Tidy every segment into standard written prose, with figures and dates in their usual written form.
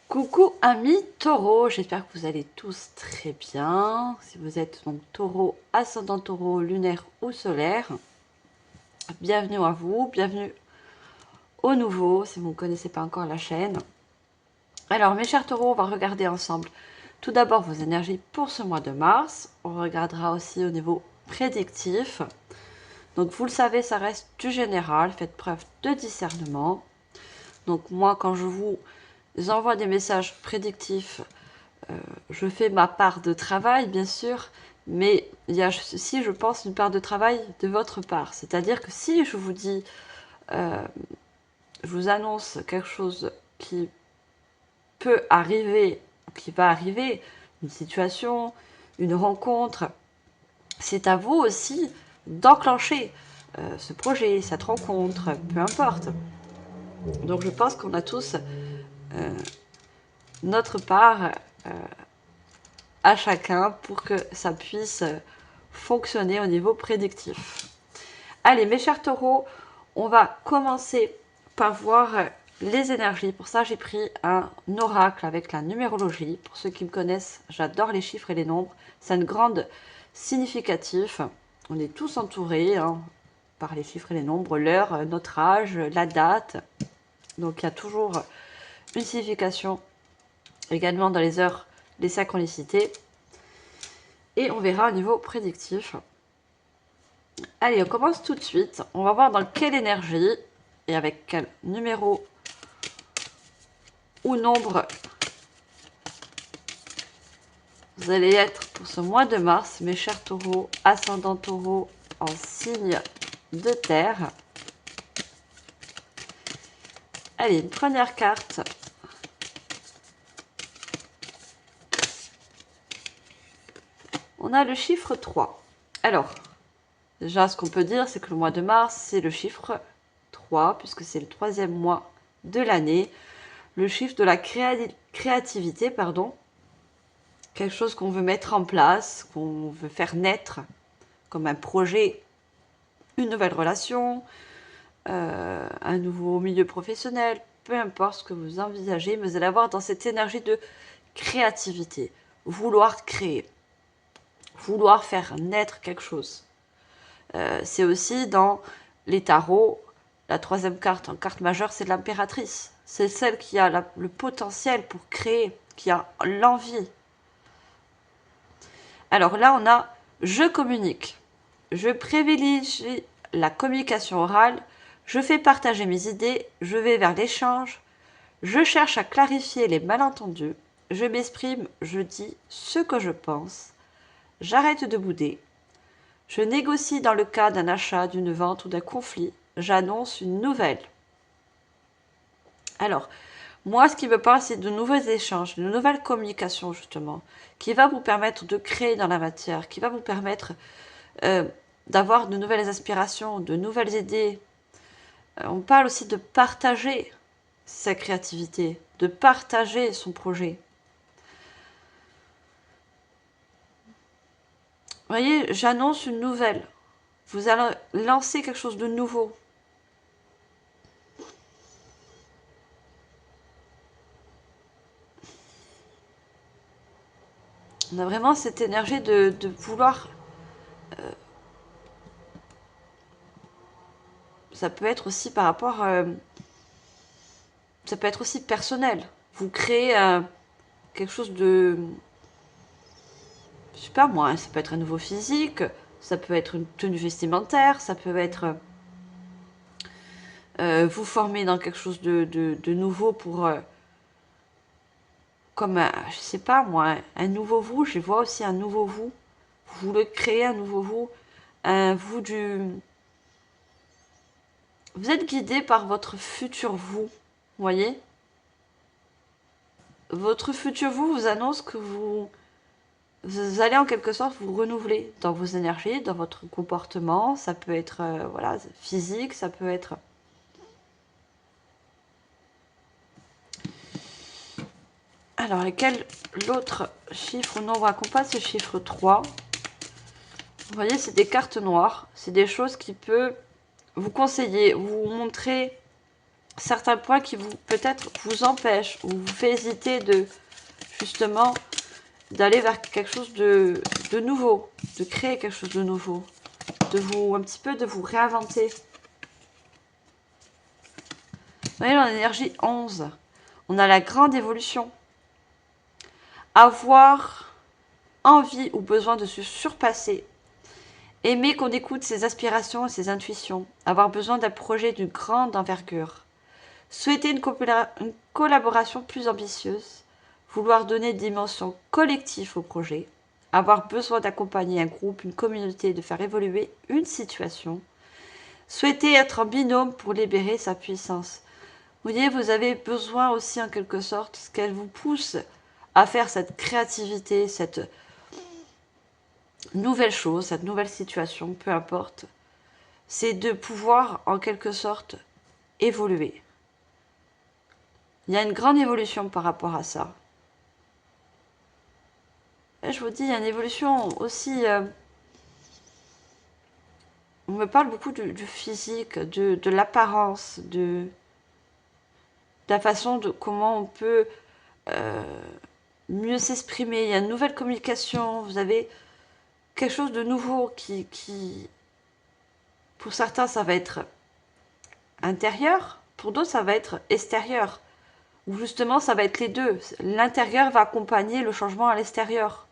Coucou amis taureaux, j'espère que vous allez tous très bien. Si vous êtes donc taureau, ascendant taureau, lunaire ou solaire, bienvenue à vous, bienvenue aux nouveaux si vous ne connaissez pas encore la chaîne. Alors mes chers taureaux, on va regarder ensemble tout d'abord vos énergies pour ce mois de mars. On regardera aussi au niveau prédictif. Donc vous le savez, ça reste du général, faites preuve de discernement. Donc moi quand je vous envoie des messages prédictifs, je fais ma part de travail, bien sûr, mais il y a aussi, je pense, une part de travail de votre part. C'est-à-dire que si je vous dis, je vous annonce quelque chose qui peut arriver, qui va arriver, une situation, une rencontre, c'est à vous aussi d'enclencher ce projet, cette rencontre, peu importe. Donc je pense qu'on a tous notre part à chacun pour que ça puisse fonctionner au niveau prédictif. Allez, mes chers taureaux, on va commencer par voir les énergies. Pour ça, j'ai pris un oracle avec la numérologie. Pour ceux qui me connaissent, j'adore les chiffres et les nombres. C'est une grande significatif. On est tous entourés par les chiffres et les nombres, l'heure, notre âge, la date. Donc, il y a toujours une signification également dans les heures, les synchronicités. Et on verra au niveau prédictif. Allez, on commence tout de suite. On va voir dans quelle énergie et avec quel numéro ou nombre vous allez être pour ce mois de mars, mes chers taureaux, ascendant taureau en signe de terre. Allez, une première carte. On a le chiffre 3. Alors, déjà, ce qu'on peut dire, c'est que le mois de mars, c'est le chiffre 3, puisque c'est le 3e mois de l'année. Le chiffre de la créativité, pardon. Quelque chose qu'on veut mettre en place, qu'on veut faire naître, comme un projet, une nouvelle relation, un nouveau milieu professionnel, peu importe ce que vous envisagez, mais vous allez avoir dans cette énergie de créativité, vouloir créer, vouloir faire naître quelque chose. C'est aussi dans les tarots, la 3e carte en carte majeure, c'est l'impératrice. C'est celle qui a le potentiel pour créer, qui a l'envie. Alors là, on a « je communique ». Je privilégie la communication orale, je fais partager mes idées, je vais vers l'échange, je cherche à clarifier les malentendus, je m'exprime, je dis ce que je pense, j'arrête de bouder, je négocie dans le cas d'un achat, d'une vente ou d'un conflit, j'annonce une nouvelle. Alors, moi, ce qui me parle, c'est de nouveaux échanges, de nouvelles communications, justement, qui va vous permettre de créer dans la matière, qui va vous permettre d'avoir de nouvelles aspirations, de nouvelles idées. On parle aussi de partager sa créativité, de partager son projet. Vous voyez, j'annonce une nouvelle. Vous allez lancer quelque chose de nouveau. On a vraiment cette énergie de vouloir... ça peut être aussi par rapport... ça peut être aussi personnel. Vous créez quelque chose de... je sais pas moi, ça peut être un nouveau physique, ça peut être une tenue vestimentaire, ça peut être vous former dans quelque chose de nouveau pour... comme, je sais pas moi, un nouveau vous, je vois aussi un nouveau vous. Vous voulez créer un nouveau vous, un vous du... Vous êtes guidé par votre futur vous, voyez? Votre futur vous vous annonce que vous allez en quelque sorte vous renouveler dans vos énergies, dans votre comportement. Ça peut être voilà, physique, ça peut être... Alors, l'autre chiffre ou nombre accompagne ce chiffre 3? Vous voyez, c'est des cartes noires. C'est des choses qui peuvent vous conseiller, vous montrer certains points qui vous peut-être vous empêchent ou vous fait hésiter de justement d'aller vers quelque chose de nouveau, de créer quelque chose de nouveau, de vous un petit peu de vous réinventer. Vous voyez, en énergie 11, on a la grande évolution. Avoir envie ou besoin de se surpasser. Aimer qu'on écoute ses aspirations et ses intuitions. Avoir besoin d'un projet d'une grande envergure. Souhaiter une collaboration plus ambitieuse. Vouloir donner une dimension collective au projet. Avoir besoin d'accompagner un groupe, une communauté, de faire évoluer une situation. Souhaiter être en binôme pour libérer sa puissance. Vous voyez, vous avez besoin aussi en quelque sorte qu'elle vous pousse à faire cette créativité, cette nouvelle chose, cette nouvelle situation, peu importe. C'est de pouvoir en quelque sorte évoluer. Il y a une grande évolution par rapport à ça. Et je vous dis, il y a une évolution aussi... on me parle beaucoup du physique, de l'apparence, de la façon de comment on peut mieux s'exprimer. Il y a une nouvelle communication. Vous avez quelque chose de nouveau qui... Pour certains, ça va être intérieur. Pour d'autres, ça va être extérieur. Ou justement, ça va être les deux. L'intérieur va accompagner le changement à l'extérieur.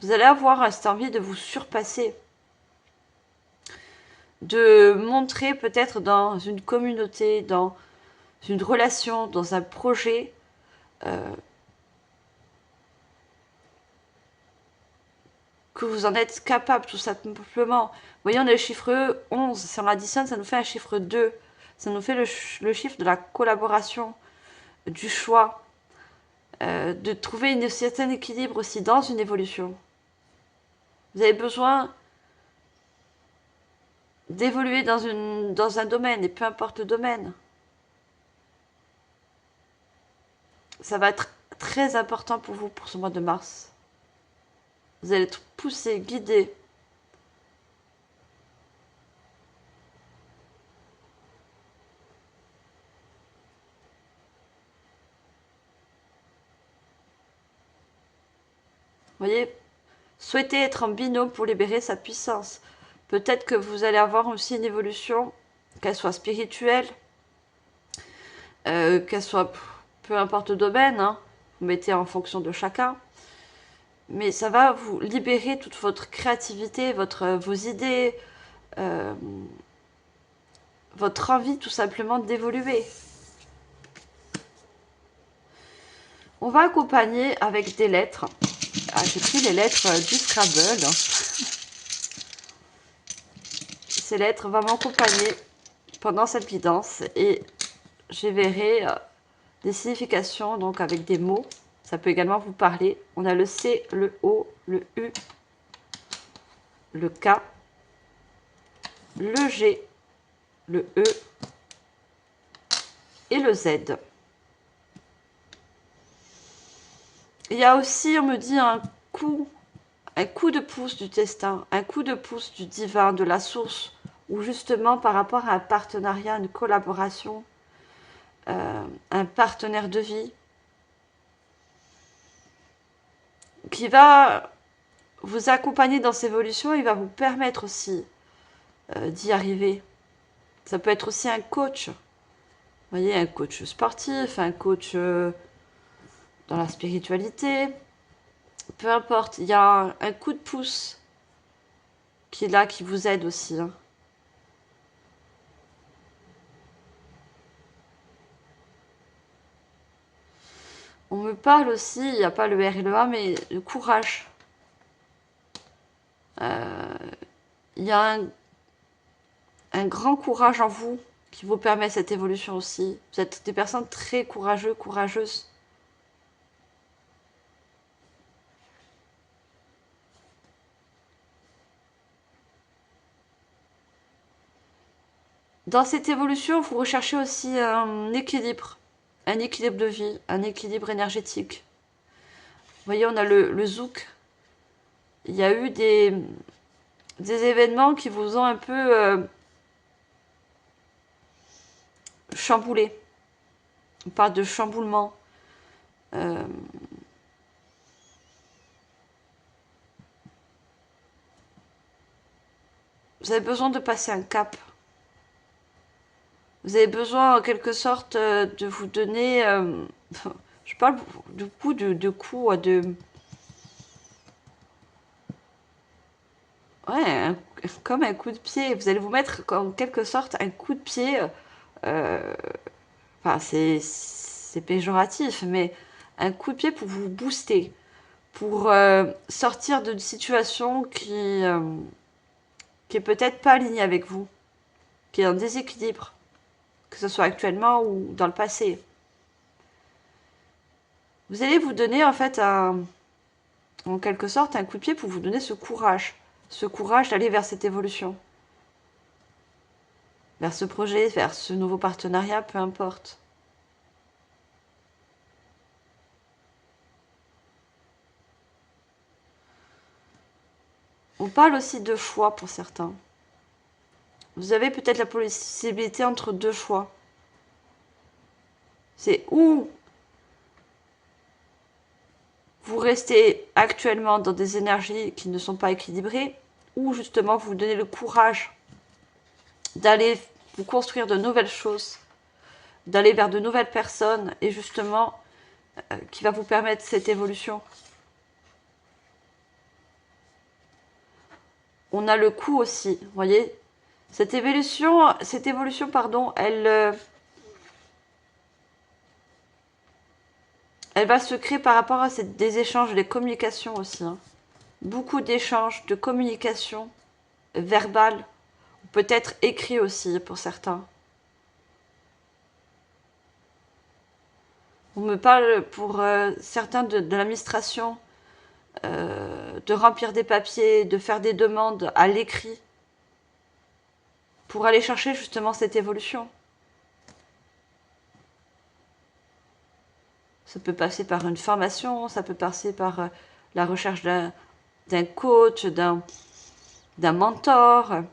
Vous allez avoir cette envie de vous surpasser. De montrer peut-être dans une communauté, dans une relation, dans un projet, que vous en êtes capable, tout simplement. Vous voyez, on a le chiffre 11. Si on l'additionne, ça nous fait un chiffre 2. Ça nous fait le chiffre de la collaboration, du choix, de trouver un certain équilibre aussi dans une évolution. Vous avez besoin d'évoluer dans un domaine, et peu importe le domaine. Ça va être très important pour vous pour ce mois de mars. Vous allez être poussé, guidé. Vous voyez, souhaitez être en binôme pour libérer sa puissance. Peut-être que vous allez avoir aussi une évolution, qu'elle soit spirituelle, qu'elle soit, peu importe le domaine, hein, vous mettez en fonction de chacun. Mais ça va vous libérer toute votre créativité, vos idées, votre envie tout simplement d'évoluer. On va accompagner avec des lettres. Ah, j'ai pris les lettres du Scrabble. Ces lettres vont m'accompagner pendant cette guidance et je verrai des significations donc avec des mots. Ça peut également vous parler. On a le C, le O, le U, le K, le G, le E et le Z. Il y a aussi, on me dit, un coup de pouce du destin, un coup de pouce du divin, de la source, ou justement par rapport à un partenariat, une collaboration, un partenaire de vie, qui va vous accompagner dans cette évolution et va vous permettre aussi d'y arriver. Ça peut être aussi un coach, vous voyez, un coach sportif, un coach dans la spiritualité, peu importe, il y a un coup de pouce qui est là, qui vous aide aussi. Hein. On me parle aussi, il n'y a pas le R et le A, mais le courage. Il y a un grand courage en vous qui vous permet cette évolution aussi. Vous êtes des personnes très courageuses. Dans cette évolution, vous recherchez aussi un équilibre de vie, un équilibre énergétique. Vous voyez, on a le zouk. Il y a eu des événements qui vous ont un peu chambouler. On parle de chamboulement. Vous avez besoin de passer un cap. Vous avez besoin, en quelque sorte, de vous donner... je parle du coup de coup, de... Ouais, comme un coup de pied. Vous allez vous mettre, en quelque sorte, un coup de pied... Enfin, c'est péjoratif, mais un coup de pied pour vous booster. Pour sortir d'une situation qui est peut-être pas alignée avec vous. Qui est en déséquilibre. Que ce soit actuellement ou dans le passé. Vous allez vous donner en fait en quelque sorte un coup de pied pour vous donner ce courage d'aller vers cette évolution, vers ce projet, vers ce nouveau partenariat, peu importe. On parle aussi de choix pour certains. Vous avez peut-être la possibilité entre deux choix. C'est où vous restez actuellement dans des énergies qui ne sont pas équilibrées, ou justement vous donnez le courage d'aller vous construire de nouvelles choses, d'aller vers de nouvelles personnes, et justement qui va vous permettre cette évolution. On a le coup aussi, vous voyez. Cette évolution, pardon, elle va se créer par rapport à des échanges, des communications aussi. Hein. Beaucoup d'échanges, de communication verbale, ou peut-être écrit aussi pour certains. On me parle pour certains de l'administration, de remplir des papiers, de faire des demandes à l'écrit pour aller chercher justement cette évolution. Ça peut passer par une formation, ça peut passer par la recherche d'un coach, d'un mentor.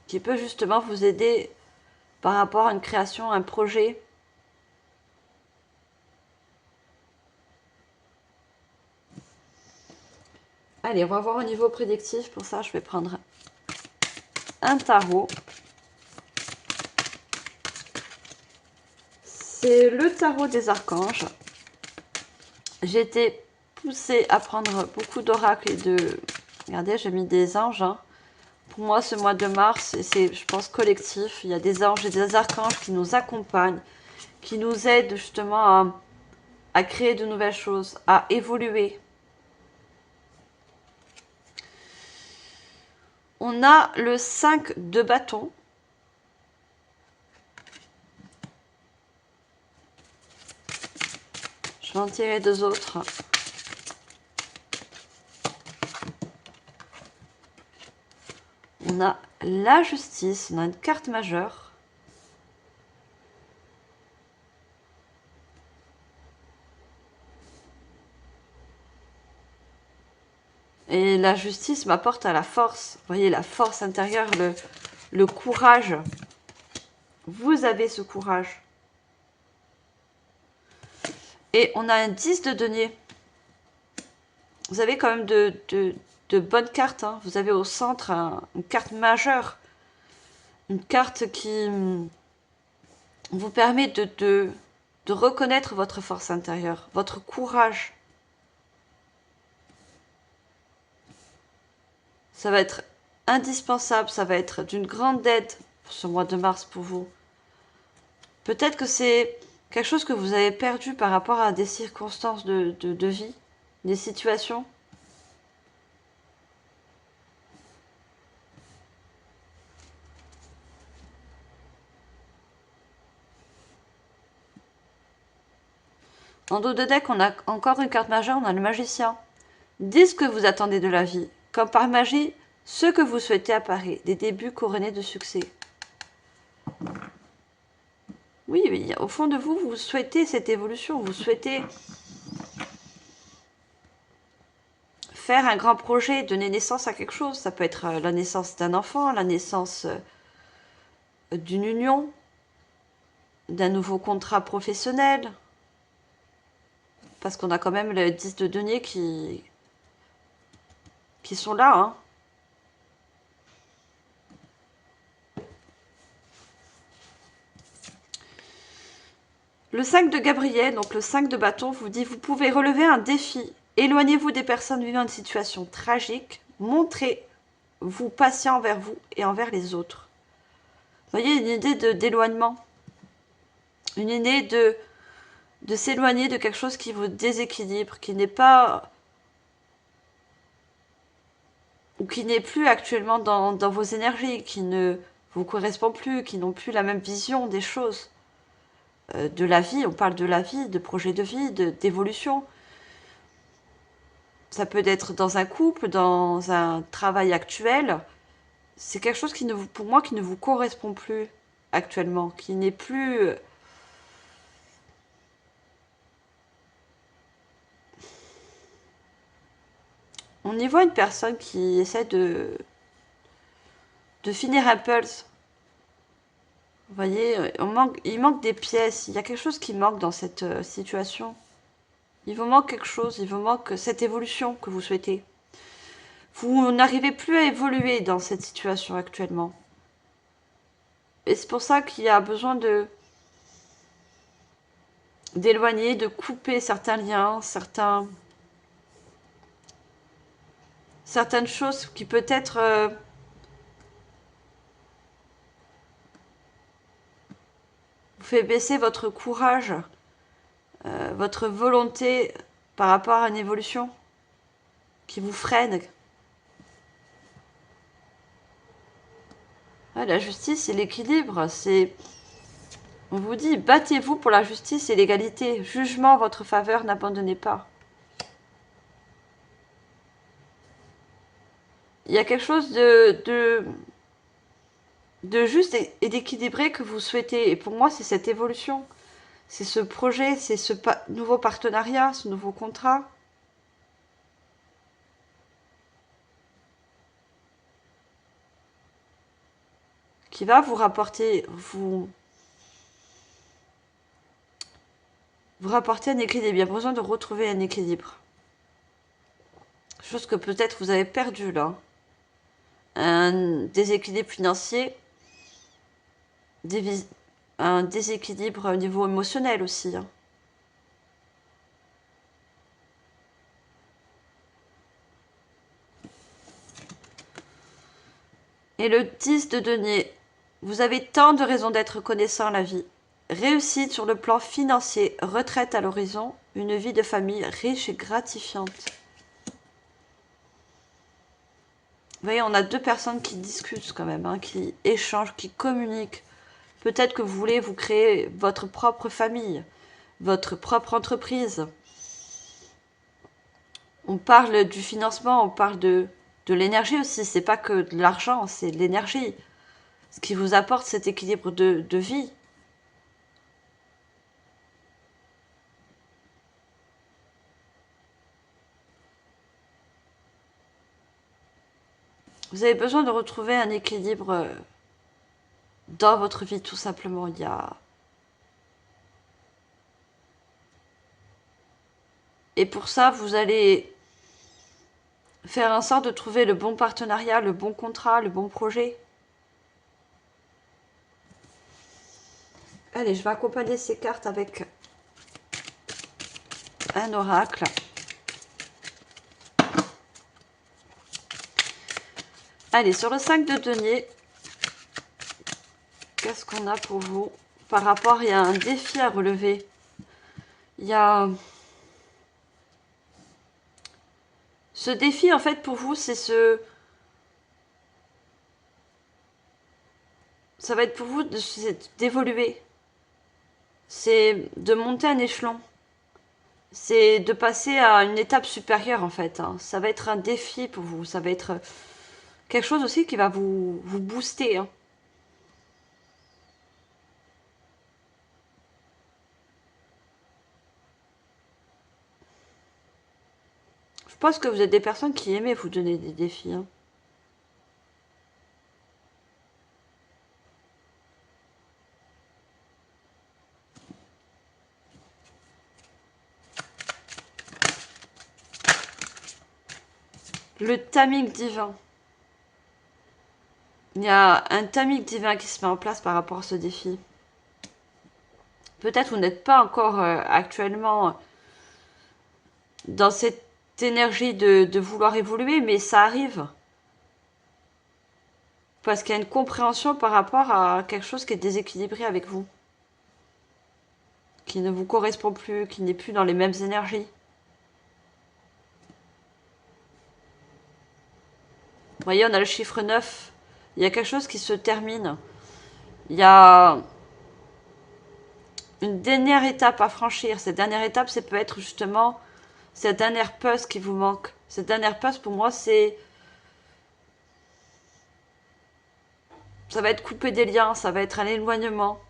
Qui peut justement vous aider par rapport à une création, un projet. Allez, on va voir au niveau prédictif. Pour ça, je vais prendre un tarot. C'est le tarot des archanges. J'ai été poussée à prendre beaucoup d'oracles et de... Regardez, j'ai mis des anges. Hein. Pour moi, ce mois de mars, c'est, je pense, collectif. Il y a des anges et des archanges qui nous accompagnent, qui nous aident justement à créer de nouvelles choses, à évoluer. On a le 5 de bâton. Je vais en tirer deux autres. On a la justice, on a une carte majeure. Et la justice m'apporte à la force. Vous voyez, la force intérieure, le courage. Vous avez ce courage. Et on a un 10 de denier. Vous avez quand même de bonnes cartes. Hein. Vous avez au centre une carte majeure. Une carte qui vous permet de reconnaître votre force intérieure, votre courage. Ça va être indispensable, ça va être d'une grande aide pour ce mois de mars pour vous. Peut-être que c'est quelque chose que vous avez perdu par rapport à des circonstances de vie, des situations. En dos de deck, on a encore une carte majeure, on a le magicien. Dites ce que vous attendez de la vie. Comme par magie, ce que vous souhaitez apparaît, des débuts couronnés de succès. Oui, au fond de vous, vous souhaitez cette évolution, vous souhaitez faire un grand projet, donner naissance à quelque chose. Ça peut être la naissance d'un enfant, la naissance d'une union, d'un nouveau contrat professionnel. Parce qu'on a quand même le 10 de denier qui sont là. Hein. Le 5 de Gabriel, donc le 5 de bâton, vous dit vous pouvez relever un défi. Éloignez-vous des personnes vivant une situation tragique. Montrez-vous patient envers vous et envers les autres. Vous voyez, une idée d'éloignement. Une idée de s'éloigner de quelque chose qui vous déséquilibre, qui n'est pas... ou qui n'est plus actuellement dans vos énergies, qui ne vous correspond plus, qui n'ont plus la même vision des choses. De la vie, on parle de la vie, de projet de vie, d'évolution. Ça peut être dans un couple, dans un travail actuel. C'est quelque chose qui pour moi, qui ne vous correspond plus actuellement, qui n'est plus... On y voit une personne qui essaie de finir un puzzle. Vous voyez, il manque des pièces. Il y a quelque chose qui manque dans cette situation. Il vous manque quelque chose. Il vous manque cette évolution que vous souhaitez. Vous n'arrivez plus à évoluer dans cette situation actuellement. Et c'est pour ça qu'il y a besoin d'éloigner, de couper certains liens, certaines choses qui peut-être vous fait baisser votre courage, votre volonté par rapport à une évolution qui vous freine. Ouais, la justice et l'équilibre, on vous dit, battez-vous pour la justice et l'égalité. Jugement en votre faveur, n'abandonnez pas. Il y a quelque chose de juste et d'équilibré que vous souhaitez. Et pour moi, c'est cette évolution. C'est ce projet, c'est ce nouveau partenariat, ce nouveau contrat. Qui va vous rapporter, vous rapporter un équilibre. Il y a besoin de retrouver un équilibre. Chose que peut-être vous avez perdu là. Un déséquilibre financier, un déséquilibre au niveau émotionnel aussi. Hein. Et le 10 de denier, vous avez tant de raisons d'être reconnaissant à la vie. Réussite sur le plan financier, retraite à l'horizon, une vie de famille riche et gratifiante. Vous voyez, on a deux personnes qui discutent quand même, hein, qui échangent, qui communiquent. Peut-être que vous voulez vous créer votre propre famille, votre propre entreprise. On parle du financement, on parle de l'énergie aussi. C'est pas que de l'argent, c'est de l'énergie. Ce qui vous apporte cet équilibre de vie. Vous avez besoin de retrouver un équilibre dans votre vie, tout simplement. Et pour ça, vous allez faire en sorte de trouver le bon partenariat, le bon contrat, le bon projet. Allez, je vais accompagner ces cartes avec un oracle. Allez, sur le 5 de denier, qu'est-ce qu'on a pour vous par rapport, il y a un défi à relever. Il y a... Ce défi, en fait, pour vous, c'est ça va être pour vous d'évoluer. C'est de monter un échelon. C'est de passer à une étape supérieure, en fait. Hein. Ça va être un défi pour vous. Ça va être quelque chose aussi qui va vous booster. Hein. Je pense que vous êtes des personnes qui aimez vous donner des défis. Hein. Le timing divin. Il y a un timing divin qui se met en place par rapport à ce défi. Peut-être vous n'êtes pas encore actuellement dans cette énergie de vouloir évoluer, mais ça arrive. Parce qu'il y a une compréhension par rapport à quelque chose qui est déséquilibré avec vous. Qui ne vous correspond plus, qui n'est plus dans les mêmes énergies. Vous voyez, on a le chiffre 9. Il y a quelque chose qui se termine. Il y a une dernière étape à franchir. Cette dernière étape, ça peut être justement cette dernière puzzle qui vous manque. Cette dernière puzzle, pour moi, c'est... Ça va être couper des liens, ça va être un éloignement.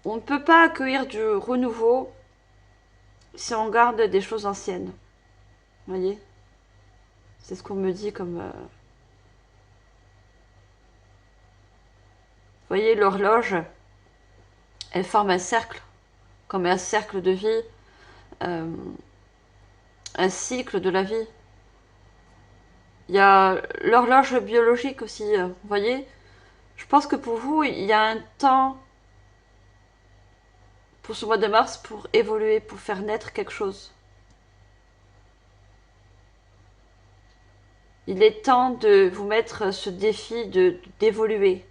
On ne peut pas accueillir du renouveau si on garde des choses anciennes. Vous voyez? C'est ce qu'on me dit comme... Vous voyez, l'horloge, elle forme un cercle, comme un cercle de vie, un cycle de la vie. Il y a l'horloge biologique aussi, vous voyez? Je pense que pour vous, il y a un temps pour ce mois de mars pour évoluer, pour faire naître quelque chose. Il est temps de vous mettre ce défi d'évoluer.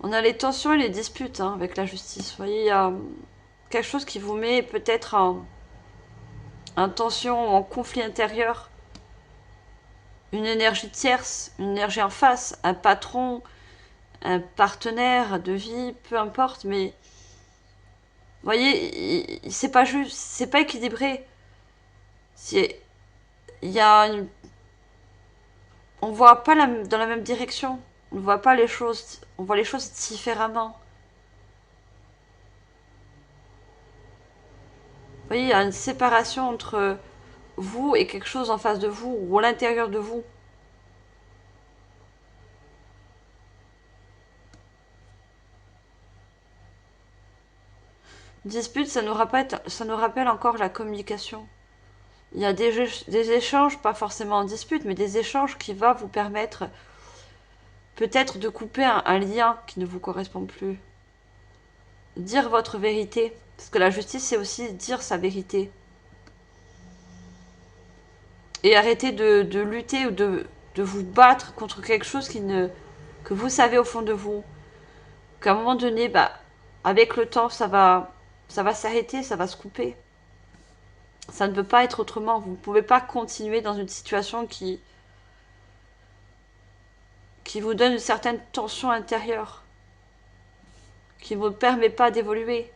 On a les tensions et les disputes hein, avec la justice. Vous voyez, il y a quelque chose qui vous met peut-être en tension, en conflit intérieur. Une énergie tierce, une énergie en face, un patron, un partenaire de vie, peu importe, mais vous voyez, c'est pas juste, c'est pas équilibré. Il y a une... On voit pas dans la même direction. On ne voit pas les choses, on voit les choses différemment. Vous voyez, il y a une séparation entre vous et quelque chose en face de vous ou à l'intérieur de vous. Dispute, ça nous rappelle encore la communication. Il y a des échanges, pas forcément en dispute, mais des échanges qui vont vous permettre peut-être de couper un lien qui ne vous correspond plus. Dire votre vérité. Parce que la justice, c'est aussi dire sa vérité. Et arrêter de lutter ou de vous battre contre quelque chose que vous savez au fond de vous. Qu'à un moment donné, bah, avec le temps, ça va s'arrêter, ça va se couper. Ça ne peut pas être autrement. Vous ne pouvez pas continuer dans une situation qui vous donne une certaine tension intérieure, qui ne vous permet pas d'évoluer.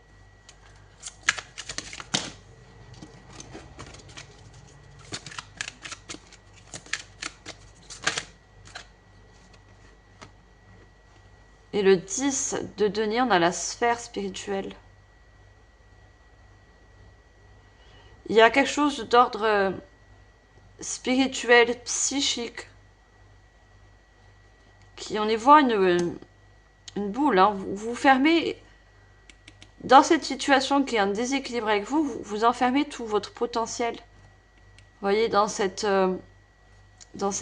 Et le 10 de denier, on a la sphère spirituelle. Il y a quelque chose d'ordre spirituel, psychique, qui on y voit une boule. Hein. Vous fermez, dans cette situation qui est un déséquilibre avec vous, vous enfermez tout votre potentiel. Vous voyez, dans cette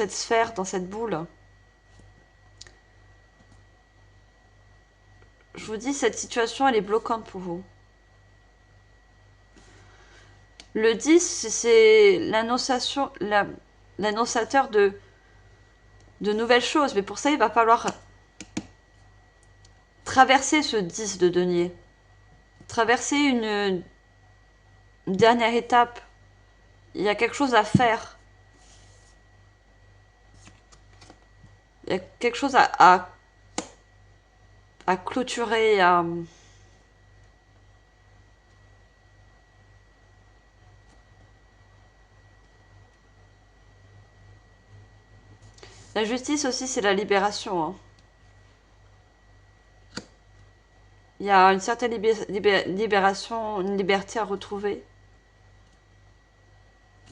sphère, dans cette boule. Je vous dis, cette situation, elle est bloquante pour vous. Le 10, c'est l'annonciateur de nouvelles choses. Mais pour ça, il va falloir traverser ce 10 de denier. Traverser une dernière étape. Il y a quelque chose à faire. Il y a quelque chose à clôturer, à... La justice aussi, c'est la libération, hein. Il y a une certaine libération, une liberté à retrouver.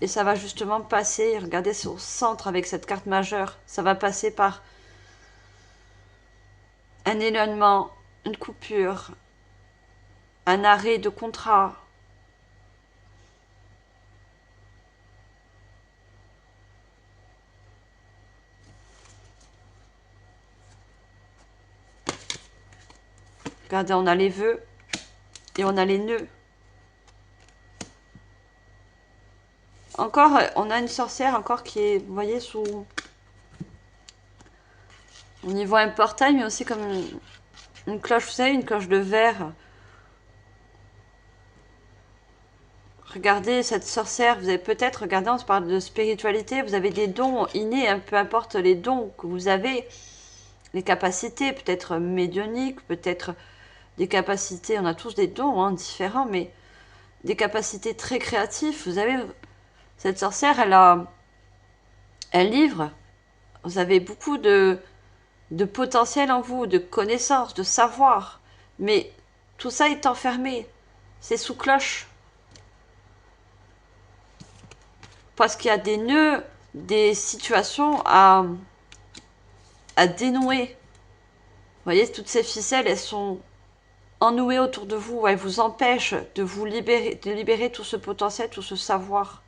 Et ça va justement passer, regardez sur centre avec cette carte majeure, ça va passer par un éloignement, une coupure, un arrêt de contrat. Regardez, on a les vœux et on a les nœuds. Encore, on a une sorcière encore qui est, vous voyez, sous... On y voit un portail, mais aussi comme une cloche, vous savez, une cloche de verre. Regardez cette sorcière, vous avez peut-être, regardez, on se parle de spiritualité, vous avez des dons innés, hein, peu importe les dons que vous avez, les capacités, peut-être médioniques, peut-être des capacités, on a tous des dons hein, différents, mais des capacités très créatives. Vous avez, cette sorcière, elle livre, vous avez beaucoup de potentiel en vous, de connaissances, de savoir, mais tout ça est enfermé, c'est sous cloche. Parce qu'il y a des nœuds, des situations à dénouer. Vous voyez, toutes ces ficelles, elles sont ennouées autour de vous. Elles vous empêchent de vous libérer, de libérer tout ce potentiel, tout ce savoir.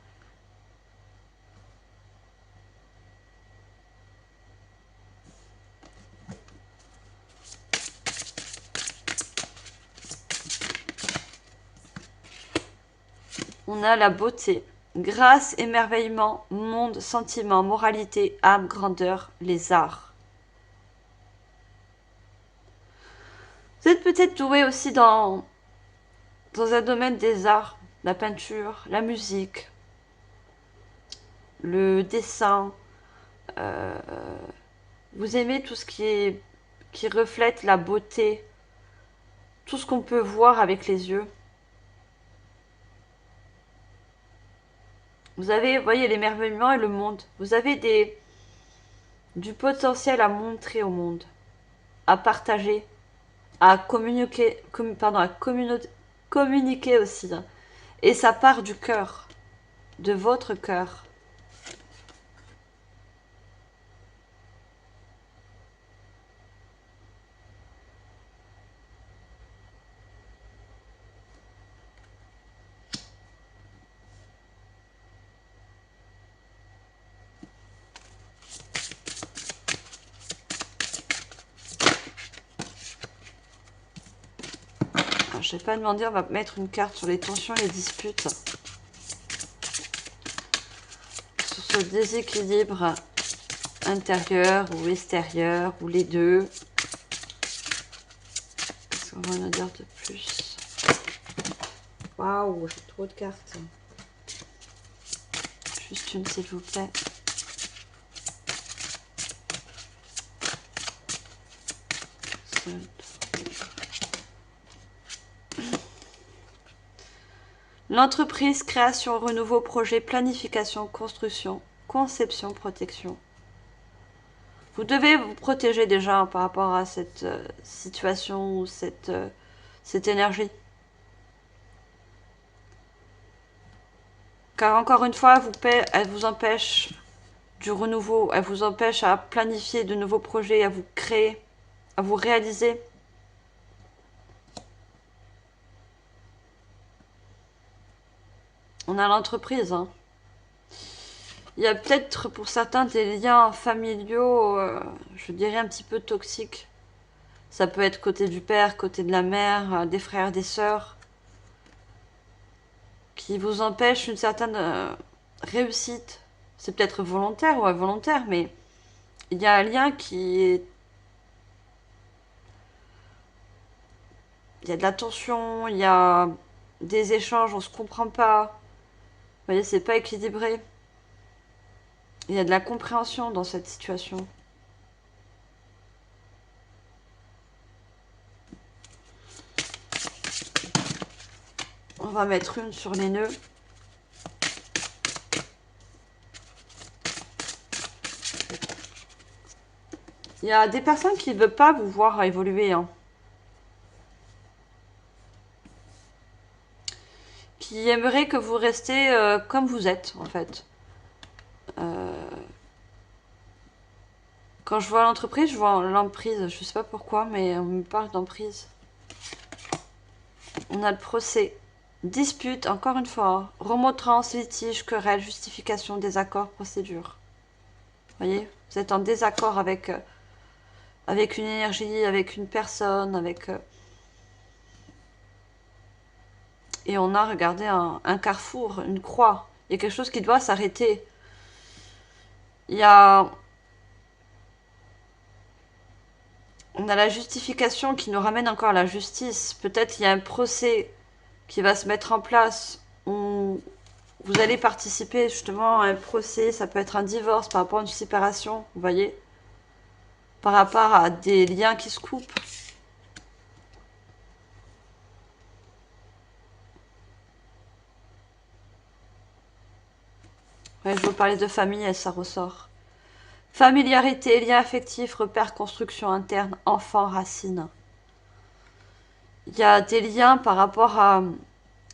On a la beauté. Grâce, émerveillement, monde, sentiment, moralité, âme, grandeur, les arts. Vous êtes peut-être doué aussi dans un domaine des arts, la peinture, la musique, le dessin. Euh, vous aimez tout ce qui reflète la beauté, tout ce qu'on peut voir avec les yeux. Vous avez, vous voyez, l'émerveillement et le monde. Vous avez du potentiel à montrer au monde, à partager, à communiquer, communiquer aussi. Hein. Et ça part du cœur, de votre cœur. Alors, je vais pas demander, on va mettre une carte sur les tensions et les disputes. Sur ce déséquilibre intérieur ou extérieur, ou les deux. Qu'est-ce qu'on va nous dire de plus? Waouh, j'ai trop de cartes. Juste une, s'il vous plaît. L'entreprise, création, renouveau, projet, planification, construction, conception, protection. Vous devez vous protéger déjà par rapport à cette situation ou cette énergie. Car encore une fois, elle vous empêche du renouveau, elle vous empêche à planifier de nouveaux projets, à vous créer, à vous réaliser. On a l'entreprise. Hein. Il y a peut-être pour certains des liens familiaux, je dirais un petit peu toxiques. Ça peut être côté du père, côté de la mère, des frères, des sœurs, qui vous empêchent une certaine réussite. C'est peut-être volontaire ou involontaire, mais il y a un lien qui est... Il y a de la tension, il y a des échanges, on se comprend pas. Vous voyez, c'est pas équilibré. Il y a de la compréhension dans cette situation. va mettre une sur les nœuds. Il y a des personnes qui ne veulent pas vous voir évoluer, hein. Qui aimeraient que vous restiez comme vous êtes, en fait. Quand je vois l'entreprise, je vois l'emprise. Je sais pas pourquoi, mais on me parle d'emprise. On a le procès. Dispute, encore une fois. Remontrance, litige, querelle, justification, désaccord, procédure. Vous voyez, vous êtes en désaccord avec une énergie, avec une personne, avec... Et on a, regardé un carrefour, une croix. Il y a quelque chose qui doit s'arrêter. Il y a... On a la justification qui nous ramène encore à la justice. Peut-être il y a un procès qui va se mettre en place. Vous allez participer justement à un procès. Ça peut être un divorce par rapport à une séparation, vous voyez, par rapport à des liens qui se coupent. Ouais, je vous parlais de famille et ça ressort. Familiarité, lien affectif, repère, construction interne, enfant, racine. Il y a des liens par rapport à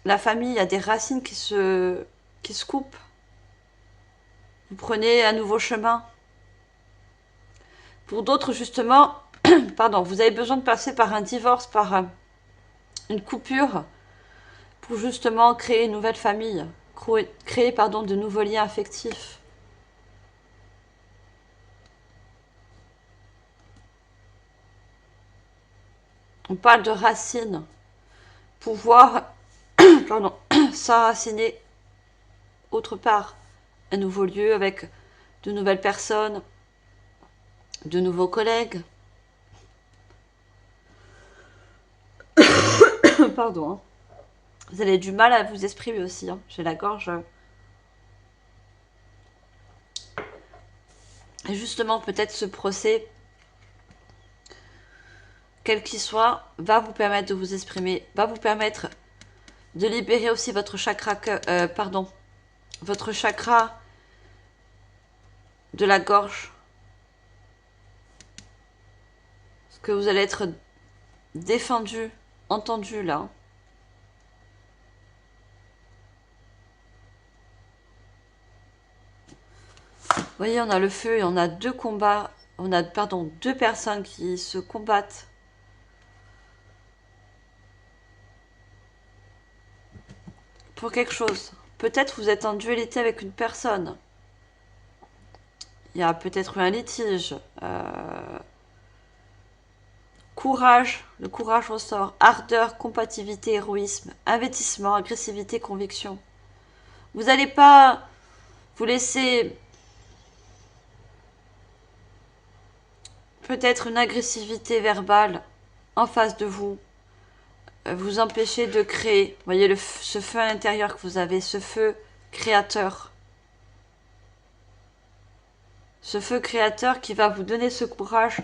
la famille, il y a des racines qui se coupent. Vous prenez un nouveau chemin. Pour d'autres, justement, pardon, vous avez besoin de passer par un divorce, par une coupure, pour justement créer une nouvelle famille, créer de nouveaux liens affectifs. On parle de racines. Pouvoir s'enraciner autre part. Un nouveau lieu avec de nouvelles personnes, de nouveaux collègues. Pardon. Hein. Vous avez du mal à vous exprimer aussi. Hein. J'ai la gorge. Et justement, peut-être ce procès, quel qu'il soit, va vous permettre de vous exprimer, va vous permettre de libérer aussi votre chakra, votre chakra de la gorge. Parce que vous allez être défendu, entendu là. Vous voyez, on a le feu et on a deux combats. On a, deux personnes qui se combattent. Pour quelque chose. Peut-être vous êtes en dualité avec une personne. Il y a peut-être eu un litige. Courage, le courage ressort. Ardeur, compatibilité, héroïsme, investissement, agressivité, conviction. Vous n'allez pas vous laisser peut-être une agressivité verbale en face de vous. Vous empêcher de créer. Vous voyez ce feu à l'intérieur que vous avez, ce feu créateur. Ce feu créateur qui va vous donner ce courage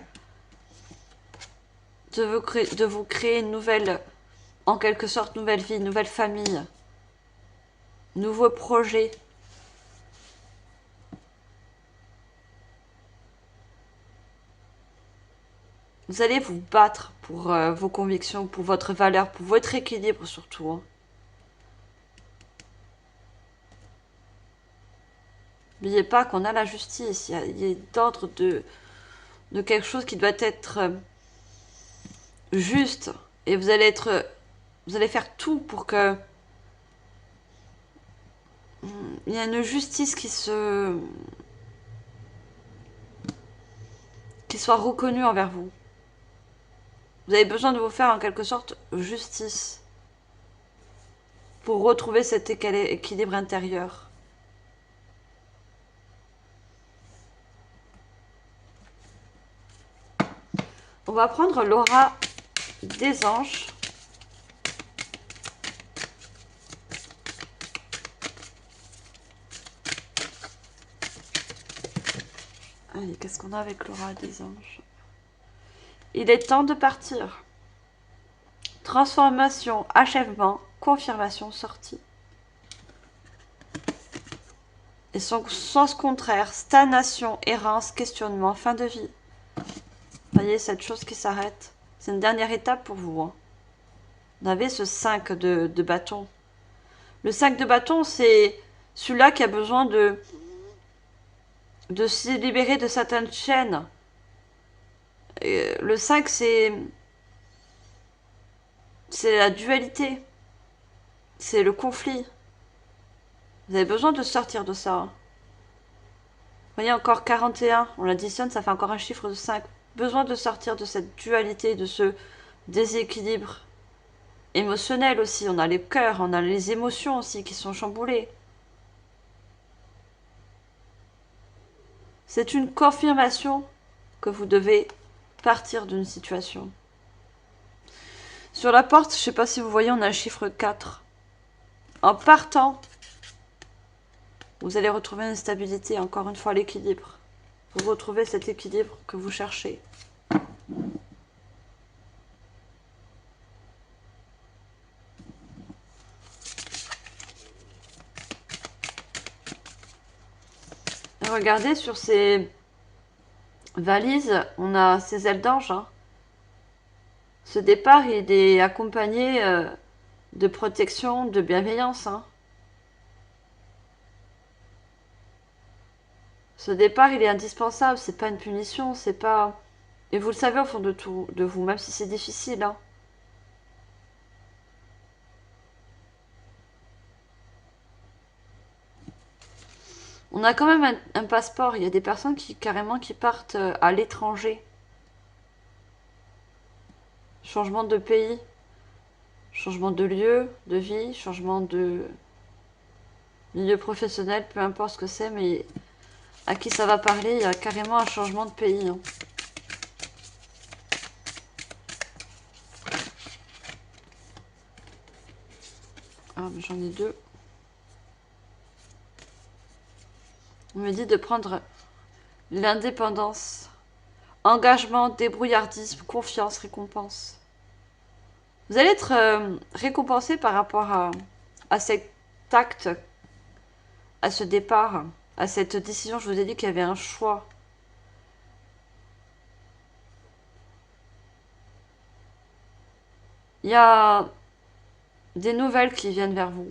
de vous créer une nouvelle, en quelque sorte, nouvelle vie, nouvelle famille, nouveau projet. Vous allez vous battre pour vos convictions, pour votre valeur, pour votre équilibre surtout. Hein. N'oubliez pas qu'on a la justice. Il y a d'ordre de quelque chose qui doit être juste. Et vous allez faire tout pour que il y a une justice qui soit reconnue envers vous. Vous avez besoin de vous faire en quelque sorte justice pour retrouver cet équilibre intérieur. On va prendre l'aura des anges. Allez, qu'est-ce qu'on a avec l'aura des anges? Il est temps de partir. Transformation, achèvement, confirmation sortie. Et son sens contraire, stagnation, errance, questionnement, fin de vie. Vous voyez, cette chose qui s'arrête. C'est une dernière étape pour vous. Hein. Vous avez ce 5 de bâton. Le 5 de bâton, c'est celui-là qui a besoin de se libérer de certaines chaînes. Et le 5, c'est la dualité. C'est le conflit. Vous avez besoin de sortir de ça. Hein. Vous voyez, encore 41. On l'additionne, ça fait encore un chiffre de 5. Besoin de sortir de cette dualité, de ce déséquilibre émotionnel aussi. On a les cœurs, on a les émotions aussi qui sont chamboulées. C'est une confirmation que vous devez partir d'une situation. Sur la porte, je ne sais pas si vous voyez, on a le chiffre 4. En partant, vous allez retrouver une stabilité, encore une fois l'équilibre. Vous retrouvez cet équilibre que vous cherchez. Et regardez sur ces valises, on a ces ailes d'ange. Hein. Ce départ, il est accompagné de protection, de bienveillance. Hein. Ce départ, il est indispensable, c'est pas une punition, c'est pas... Et vous le savez au fond de vous, même si c'est difficile. Hein. On a quand même un passeport, il y a des personnes qui carrément qui partent à l'étranger. Changement de pays, changement de lieu, de vie, changement de milieu professionnel, peu importe ce que c'est, mais à qui ça va parler, il y a carrément un changement de pays. Hein. Ah, j'en ai deux. On me dit de prendre l'indépendance, engagement, débrouillardisme, confiance, récompense. Vous allez être récompensé par rapport à cet acte, à ce départ, à cette décision. Je vous ai dit qu'il y avait un choix. Il y a des nouvelles qui viennent vers vous.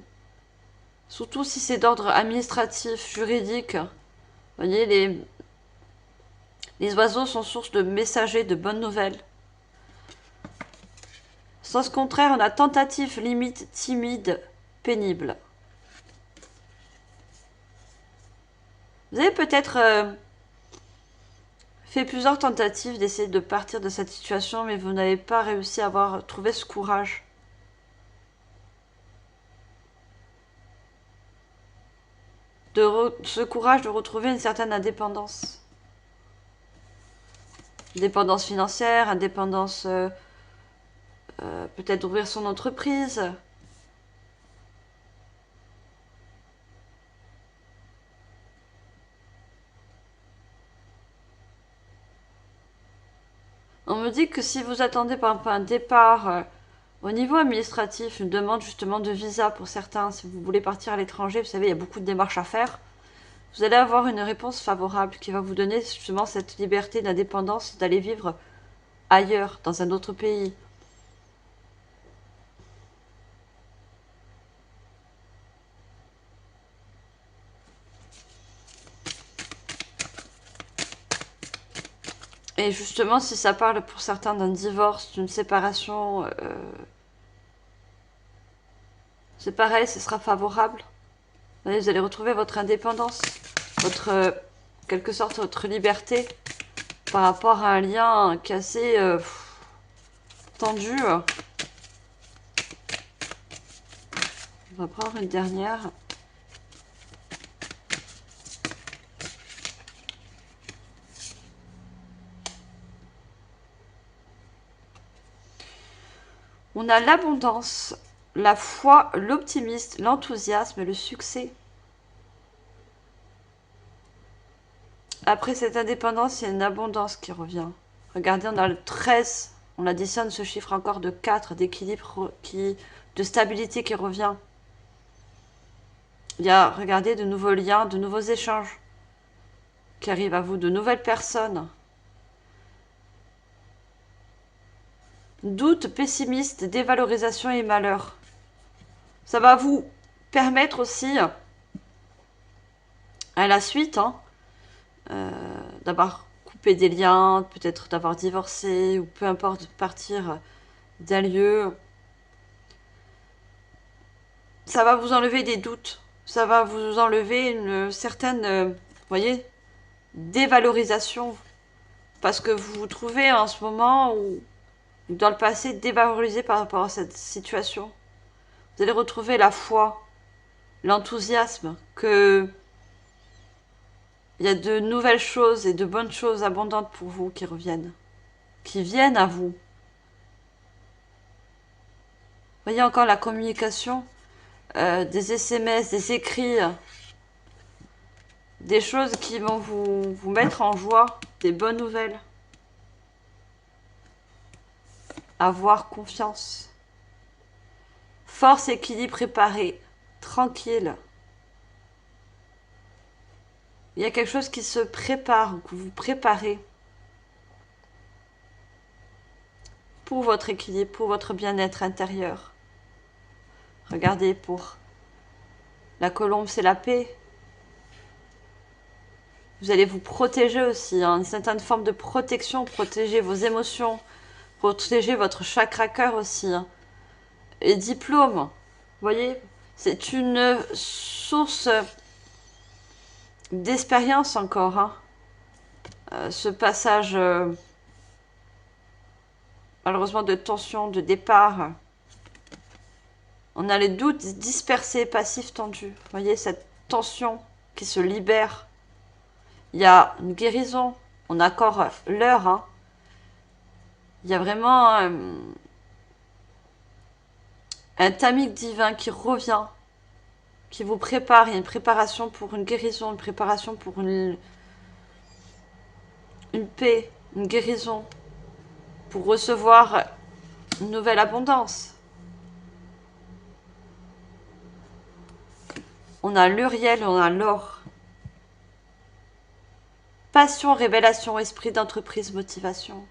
Surtout si c'est d'ordre administratif, juridique. Vous voyez, les oiseaux sont source de messagers, de bonnes nouvelles. Sens contraire, on a tentative, limite, timide, pénible. Vous avez peut-être fait plusieurs tentatives d'essayer de partir de cette situation, mais vous n'avez pas réussi à trouvé ce courage. Ce courage de retrouver une certaine indépendance. Indépendance financière, indépendance peut-être d'ouvrir son entreprise. On me dit que si vous attendez par exemple un départ au niveau administratif, une demande justement de visa pour certains, si vous voulez partir à l'étranger, vous savez, il y a beaucoup de démarches à faire. Vous allez avoir une réponse favorable qui va vous donner justement cette liberté d'indépendance d'aller vivre ailleurs, dans un autre pays. Et justement, si ça parle pour certains d'un divorce, d'une séparation, c'est pareil, ce sera favorable. Vous allez retrouver votre indépendance, votre, quelque sorte, votre liberté par rapport à un lien qui est assez tendu. On va prendre une dernière. On a l'abondance, la foi, l'optimisme, l'enthousiasme et le succès. Après cette indépendance, il y a une abondance qui revient. Regardez, on a le 13. On additionne ce chiffre encore de 4 d'équilibre qui de stabilité qui revient. Il y a, regardez, de nouveaux liens, de nouveaux échanges qui arrivent à vous, de nouvelles personnes. Doute, pessimiste, dévalorisation et malheur. Ça va vous permettre aussi, à la suite, d'avoir coupé des liens, peut-être d'avoir divorcé, ou peu importe, de partir d'un lieu. Ça va vous enlever des doutes. Ça va vous enlever une certaine, vous voyez, dévalorisation. Parce que vous vous trouvez en ce moment où, dans le passé, dévalorisé par rapport à cette situation. Vous allez retrouver la foi, l'enthousiasme, que il y a de nouvelles choses et de bonnes choses abondantes pour vous qui reviennent, qui viennent à vous. Voyez encore la communication, des SMS, des écrits, des choses qui vont vous mettre en joie, des bonnes nouvelles. Avoir confiance. Force, équilibre, préparé, tranquille. Il y a quelque chose qui se prépare, que vous préparez pour votre équilibre, pour votre bien-être intérieur. Regardez, pour la colombe, c'est la paix. Vous allez vous protéger aussi, une certaine forme de protection, protéger vos émotions, protéger votre chakra cœur aussi. Et diplôme, vous voyez, c'est une source d'expérience encore. Ce passage, malheureusement, de tension, de départ. On a les doutes dispersés, passifs, tendus. Vous voyez, cette tension qui se libère. Il y a une guérison. On a encore l'heure. Il y a vraiment un timing divin qui revient, qui vous prépare. Il y a une préparation pour une guérison, une préparation pour une paix, une guérison, pour recevoir une nouvelle abondance. On a l'Uriel, on a l'or. Passion, révélation, esprit d'entreprise, motivation.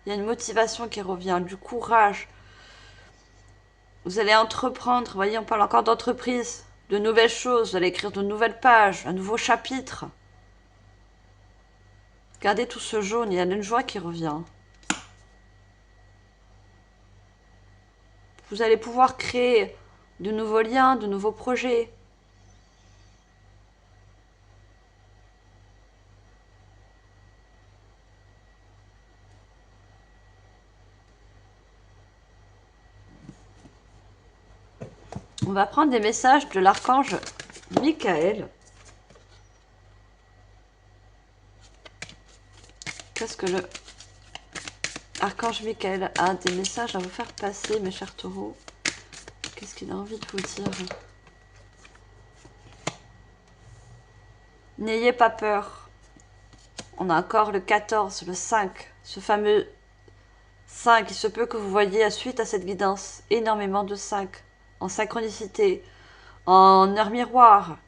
Il y a une motivation qui revient, du courage. Vous allez entreprendre, vous voyez, on parle encore d'entreprise, de nouvelles choses, vous allez écrire de nouvelles pages, un nouveau chapitre. Regardez tout ce jaune, il y a une joie qui revient. Vous allez pouvoir créer de nouveaux liens, de nouveaux projets. On va prendre des messages de l'archange Michael. Qu'est-ce que le archange Michael a des messages à vous faire passer, mes chers taureaux? Qu'est-ce qu'il a envie de vous dire? N'ayez pas peur. On a encore le 14, le 5, ce fameux 5. Il se peut que vous voyez, suite à cette guidance, énormément de 5, en synchronicité, en heure miroir.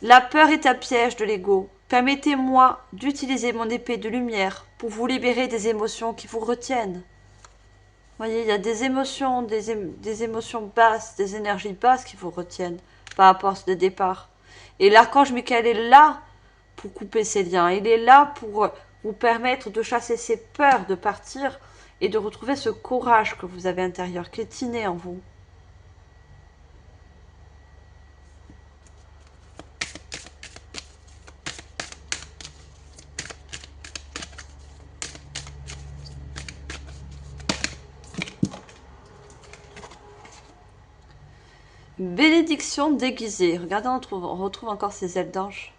La peur est un piège de l'ego. Permettez-moi d'utiliser mon épée de lumière pour vous libérer des émotions qui vous retiennent. Vous voyez, il y a des émotions, des émotions basses, des énergies basses qui vous retiennent par rapport à ce départ. Et l'archange Michael est là pour couper ces liens. Il est là pour vous permettre de chasser ces peurs de partir et de retrouver ce courage que vous avez intérieur, qui est inné en vous. Bénédiction déguisée. Regardez, on retrouve encore ces ailes d'ange.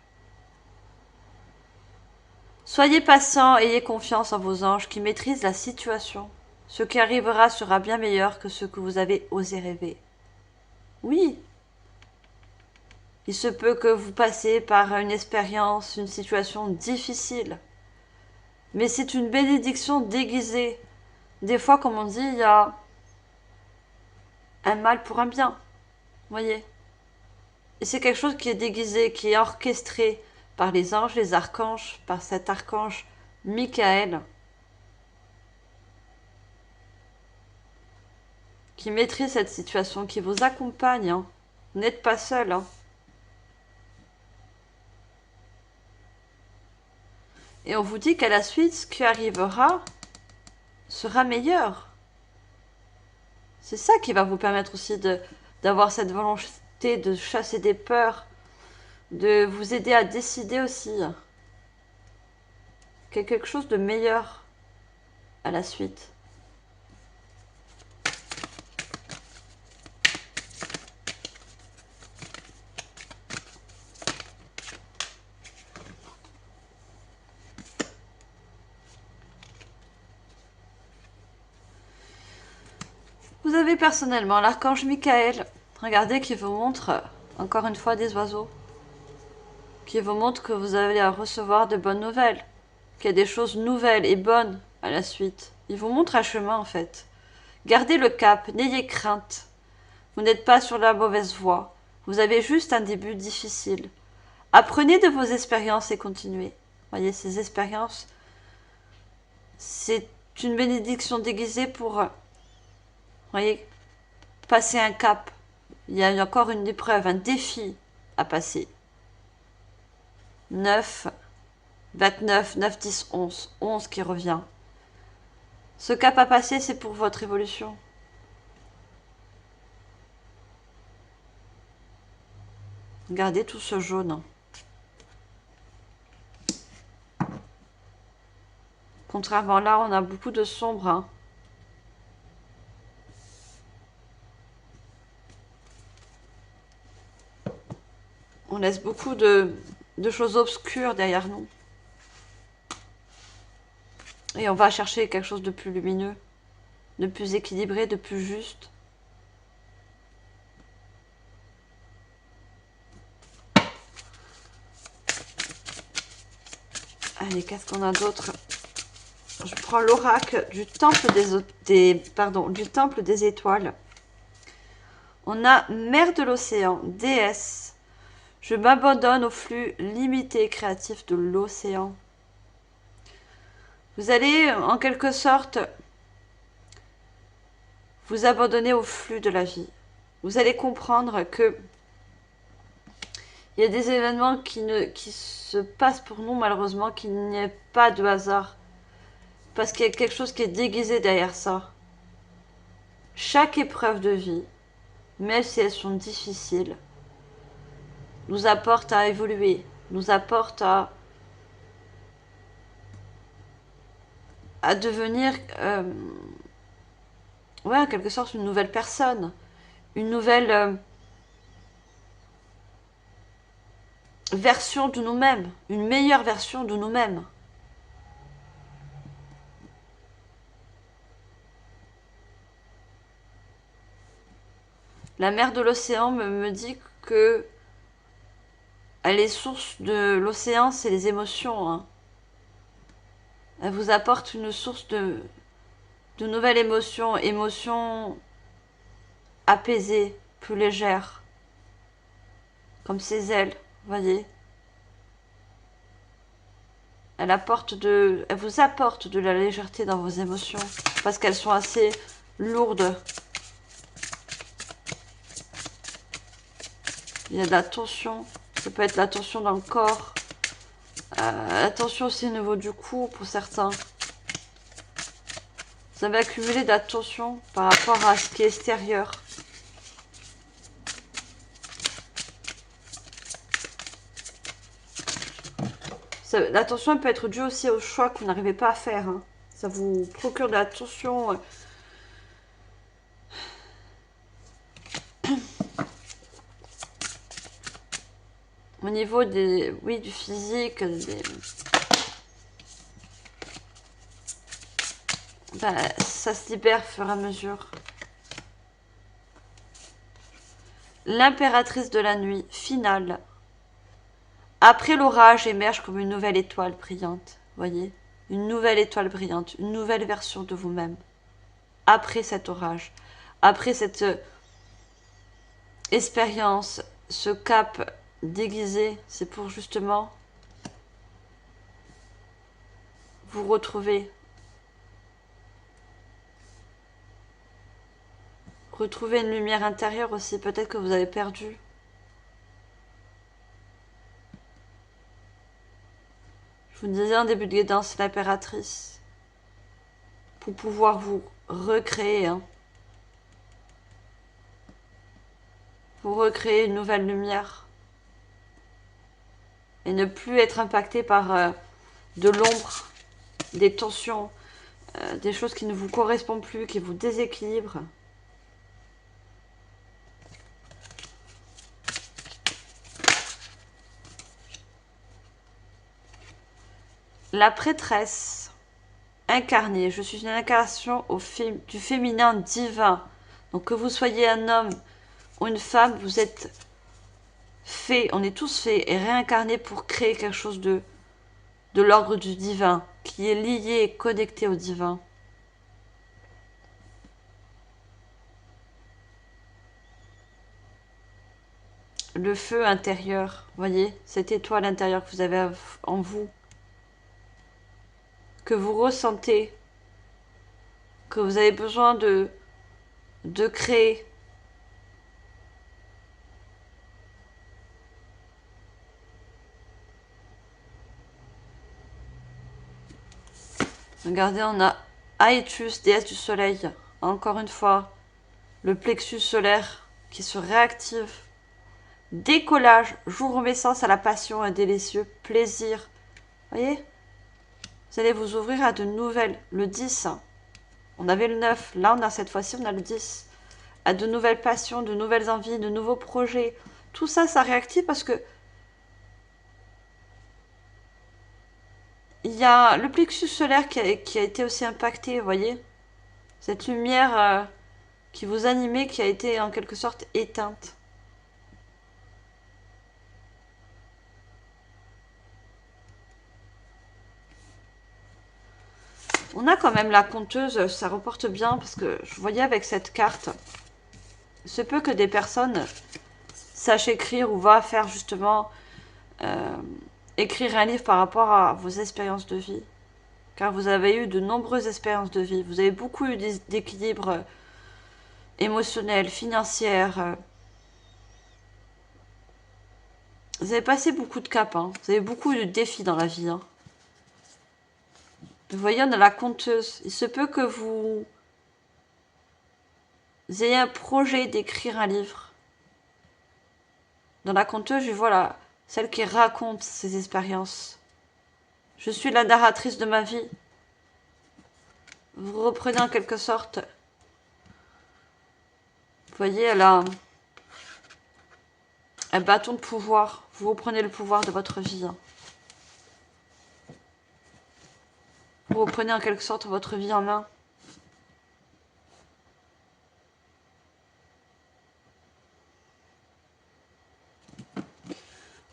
Soyez patient, ayez confiance en vos anges qui maîtrisent la situation. Ce qui arrivera sera bien meilleur que ce que vous avez osé rêver. Oui, il se peut que vous passiez par une expérience, une situation difficile. Mais c'est une bénédiction déguisée. Des fois, comme on dit, il y a un mal pour un bien. Vous voyez? Et c'est quelque chose qui est déguisé, qui est orchestré par les anges, les archanges, par cet archange Michael, qui maîtrise cette situation, qui vous accompagne. Hein. Vous n'êtes pas seul. Hein. Et on vous dit qu'à la suite, ce qui arrivera sera meilleur. C'est ça qui va vous permettre aussi d'avoir cette volonté de chasser des peurs, de vous aider à décider aussi qu'il y a quelque chose de meilleur à la suite. Vous avez personnellement l'archange Michael, regardez, qui vous montre, encore une fois, des oiseaux, qui vous montre que vous allez recevoir de bonnes nouvelles, qu'il y a des choses nouvelles et bonnes à la suite. Il vous montre un chemin en fait. Gardez le cap, n'ayez crainte. Vous n'êtes pas sur la mauvaise voie. Vous avez juste un début difficile. Apprenez de vos expériences et continuez. Voyez, ces expériences, c'est une bénédiction déguisée pour, voyez, passer un cap. Il y a encore une épreuve, un défi à passer. 9, 29, 9, 10, 11. 11 qui revient. Ce cap à passer, c'est pour votre évolution. Regardez tout ce jaune. Contrairement là, on a beaucoup de sombre. Hein. On laisse beaucoup de choses obscures derrière nous. Et on va chercher quelque chose de plus lumineux, de plus équilibré, de plus juste. Allez, qu'est-ce qu'on a d'autre? Je prends l'oracle du temple du temple des étoiles. On a Mère de l'océan, déesse. Je m'abandonne au flux limité et créatif de l'océan. Vous allez, en quelque sorte, vous abandonner au flux de la vie. Vous allez comprendre que il y a des événements qui se passent pour nous, malheureusement, qu'il n'y ait pas de hasard. Parce qu'il y a quelque chose qui est déguisé derrière ça. Chaque épreuve de vie, même si elles sont difficiles, nous apporte à évoluer, nous apporte à devenir, ouais, en quelque sorte, une nouvelle personne, une nouvelle version de nous-mêmes, une meilleure version de nous-mêmes. La mer de l'océan me dit que les sources de l'océan, c'est les émotions. Hein. Elle vous apporte une source de nouvelles émotions, émotions apaisées, plus légères, comme ses ailes, voyez. Elle vous apporte de la légèreté dans vos émotions, parce qu'elles sont assez lourdes. Il y a de la tension, ça peut être la tension dans le corps, la tension aussi au niveau du cou pour certains. Vous avez accumulé de la tension par rapport à ce qui est extérieur. La tension peut être due aussi au choix que vous n'arrivez pas à faire. Hein. Ça vous procure de la tension. Au niveau du physique, ça se libère au fur et à mesure. L'impératrice de la nuit, finale. Après l'orage émerge comme une nouvelle étoile brillante. Voyez, une nouvelle étoile brillante, une nouvelle version de vous-même. Après cet orage, après cette expérience, ce cap déguisé, c'est pour justement vous retrouver. Retrouver une lumière intérieure aussi, peut-être que vous avez perdu. Je vous disais en début de guidance, c'est l'impératrice. Pour pouvoir vous recréer. Hein. Vous recréer une nouvelle lumière. Et ne plus être impacté par de l'ombre, des tensions, des choses qui ne vous correspondent plus, qui vous déséquilibrent. La prêtresse incarnée. Je suis une incarnation du féminin divin. Donc que vous soyez un homme ou une femme, vous êtes fait, on est tous faits et réincarnés pour créer quelque chose de l'ordre du divin, qui est lié et connecté au divin. Le feu intérieur, voyez, cette étoile intérieure que vous avez en vous, que vous ressentez, que vous avez besoin de créer. Regardez, on a Aethus, déesse du soleil. Encore une fois, le plexus solaire qui se réactive. Décollage, jour renaissance à la passion, un délicieux plaisir. Voyez, vous allez vous ouvrir à de nouvelles. Le 10, on avait le 9. Là, on a cette fois-ci, on a le 10. À de nouvelles passions, de nouvelles envies, de nouveaux projets. Tout ça, ça réactive parce que il y a le plexus solaire qui a été aussi impacté, vous voyez. Cette lumière qui vous animait, qui a été en quelque sorte éteinte. On a quand même la conteuse, ça reporte bien, parce que je voyais avec cette carte, il se peut que des personnes sachent écrire ou va faire justement écrire un livre par rapport à vos expériences de vie. Car vous avez eu de nombreuses expériences de vie. Vous avez beaucoup eu d'équilibre émotionnel, financier. Vous avez passé beaucoup de caps. Hein. Vous avez beaucoup de défis dans la vie. Hein. Vous voyez, on a la conteuse. Il se peut que vous ayez un projet d'écrire un livre. Dans la conteuse, je vois celle qui raconte ses expériences. Je suis la narratrice de ma vie. Vous reprenez en quelque sorte. Vous voyez, elle a un bâton de pouvoir. Vous reprenez le pouvoir de votre vie. Hein. Vous reprenez en quelque sorte votre vie en main.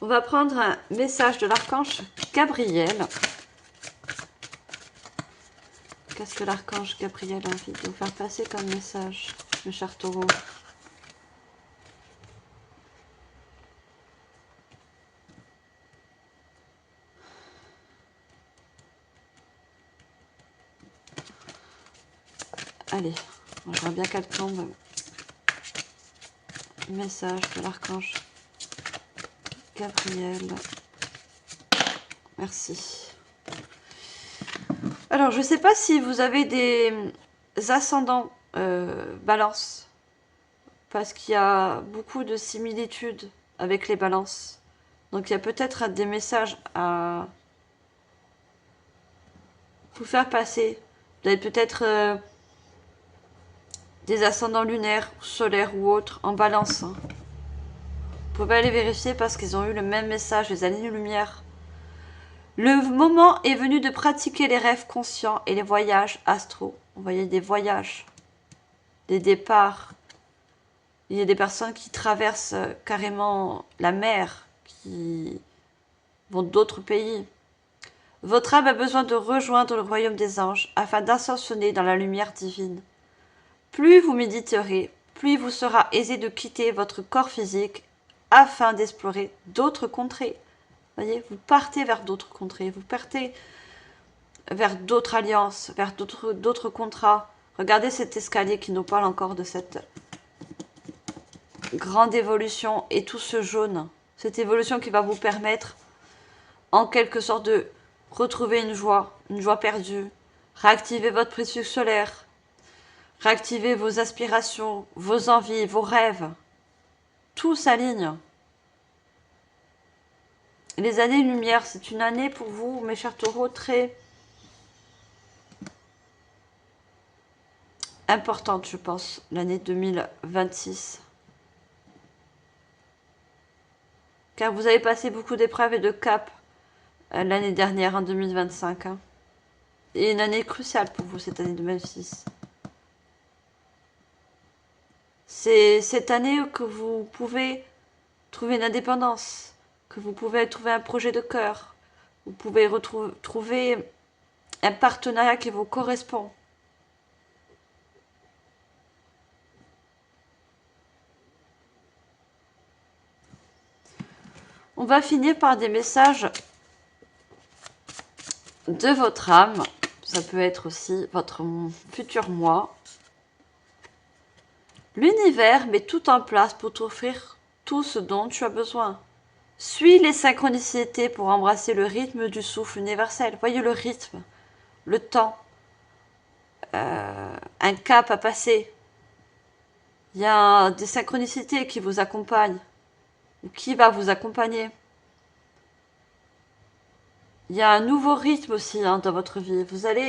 On va prendre un message de l'archange Gabriel. Qu'est-ce que l'archange Gabriel a envie de vous faire passer comme message, le cher taureau? Allez, j'aimerais bien qu'elle tombe. Message de l'archange Gabriel. Merci. Alors, je ne sais pas si vous avez des ascendants balance, parce qu'il y a beaucoup de similitudes avec les balances. Donc, il y a peut-être des messages à vous faire passer. Vous avez peut-être des ascendants lunaires, solaires ou autres en balance. Hein. Vous pouvez aller vérifier parce qu'ils ont eu le même message, les années-lumière. Le moment est venu de pratiquer les rêves conscients et les voyages astraux. Vous voyez des voyages, des départs. Il y a des personnes qui traversent carrément la mer, qui vont d'autres pays. Votre âme a besoin de rejoindre le royaume des anges afin d'ascensionner dans la lumière divine. Plus vous méditerez, plus il vous sera aisé de quitter votre corps physique afin d'explorer d'autres contrées. Voyez, vous partez vers d'autres contrées, vous partez vers d'autres alliances, vers d'autres contrats. Regardez cet escalier qui nous parle encore de cette grande évolution et tout ce jaune. Cette évolution qui va vous permettre en quelque sorte de retrouver une joie perdue, réactiver votre plexus solaire, réactiver vos aspirations, vos envies, vos rêves. Tout s'aligne. Les années-lumière, c'est une année pour vous, mes chers taureaux, très importante, je pense, l'année 2026. Car vous avez passé beaucoup d'épreuves et de caps l'année dernière, en 2025. Hein. Et une année cruciale pour vous, cette année 2026. C'est cette année que vous pouvez trouver une indépendance, que vous pouvez trouver un projet de cœur, vous pouvez trouver un partenariat qui vous correspond. On va finir par des messages de votre âme. Ça peut être aussi votre futur moi. L'univers met tout en place pour t'offrir tout ce dont tu as besoin. Suis les synchronicités pour embrasser le rythme du souffle universel. Voyez le rythme, le temps, un cap à passer. Il y a des synchronicités qui vous accompagnent ou qui va vous accompagner. Il y a un nouveau rythme aussi dans votre vie. Vous allez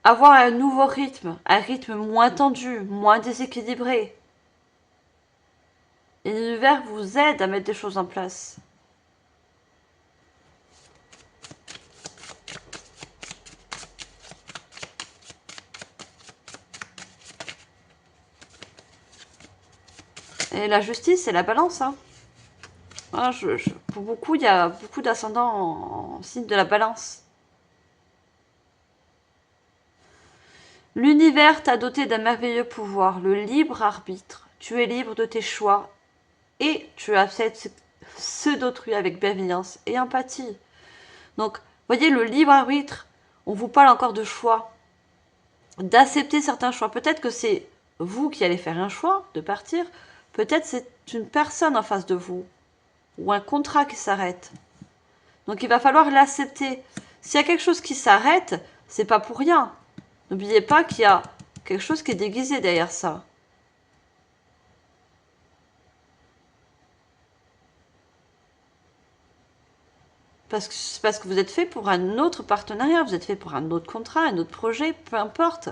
avoir un nouveau rythme, un rythme moins tendu, moins déséquilibré. Et l'univers vous aide à mettre des choses en place. Et la justice et la balance. Hein. Voilà, pour beaucoup, il y a beaucoup d'ascendants en signe de la balance. L'univers t'a doté d'un merveilleux pouvoir, le libre arbitre. Tu es libre de tes choix et tu acceptes ceux d'autrui avec bienveillance et empathie. Donc, voyez, le libre arbitre, on vous parle encore de choix, d'accepter certains choix. Peut-être que c'est vous qui allez faire un choix de partir, peut-être c'est une personne en face de vous, ou un contrat qui s'arrête. Donc il va falloir l'accepter. S'il y a quelque chose qui s'arrête, c'est pas pour rien. N'oubliez pas qu'il y a quelque chose qui est déguisé derrière ça. Parce que vous êtes fait pour un autre partenariat, vous êtes fait pour un autre contrat, un autre projet, peu importe.